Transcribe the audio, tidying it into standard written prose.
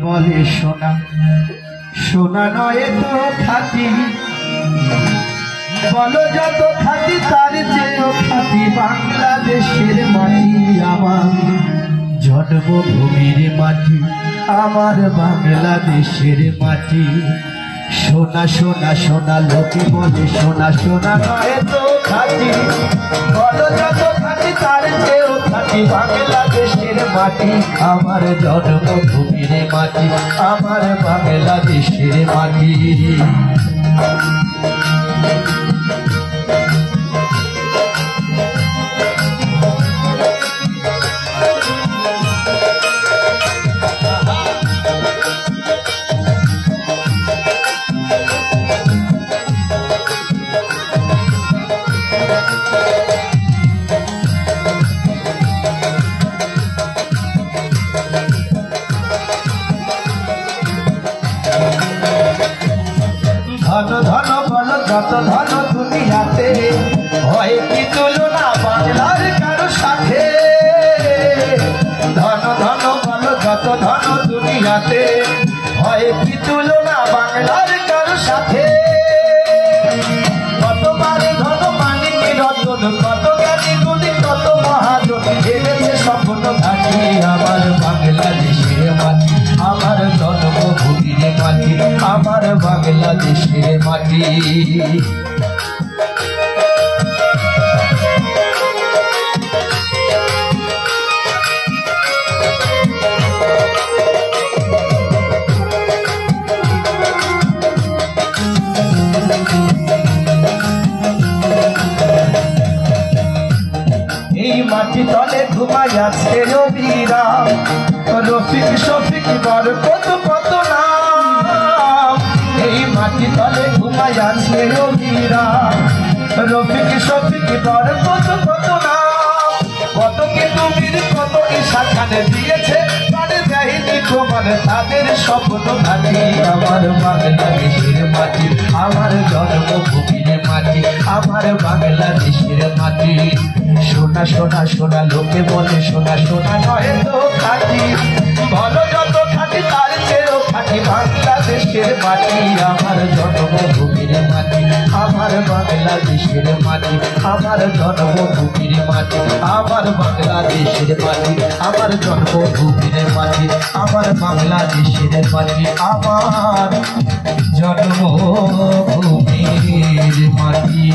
বলে সোনা সোনা নয় তো খাঁটি, বলো যত খাঁটি তার চেয়েও খাঁটি বাংলাদেশের মাটি। আমার জন্মভূমির মাটি, আমার বাংলাদেশের মাটি। সোনা সোনা সোনা লোকে বলে সোনা সোনা নয় তো খাঁটি, বলো যত খাঁটি তার চেয়েও খাঁটি বাংলাদেশের মাটি। আমার জন্মভূমির মাটি, আমার বাংলাদেশের মাটি। ধন ধন বল যত ধন দুনিয়াতে, হয় কি তুলনা বাংলার কারো সাথে। ধন ধন বল যত ধন দুনিয়াতে, হয় কি তুলনা বাংলার কারো সাথে। কতবার ধন মানিক রতন, কত জ্ঞানী গুণী, কত মহাজন ভেবেছে স্বপ্ন ঘাটি। আমার বাংলাদেশের মাটি, আমার জন্মভূমির মাটি, আমার বাংলাদেশের মাটি। এই মাটি তলে ঘুমাই আছে রবিরা, রফিক শফিক বরকত কত নাম। এই মাটি তলে ঘুমাই আছে রবিরা, রফিক শফিক বরকত কত নাম। কত কে তুমির কত ইশাখানে দিয়েছে মানে দেয়নি তোমার তাদের স্বপ্ন ঘাটি। আমার বাংলাদেশের মাটি, আমার জন্মভূমির মাটি, আমার বাংলাদেশের মাটি। সোনা সোনা সোনা লোকে বলে সোনা সোনা নয় তো খাঁটি, বলো যত খাঁটি তার চেয়েও খাঁটি বাংলাদেশের মাটি। আমার জন্মভূমির মাটি, আমার বাংলাদেশের মাটি, আমার জন্মভূমির মাটি, আমার বাংলাদেশের মাটি, আমার জন্মভূমির মাটি, আমার বাংলাদেশের মাটি, আমার জন্মভূমির মাটি।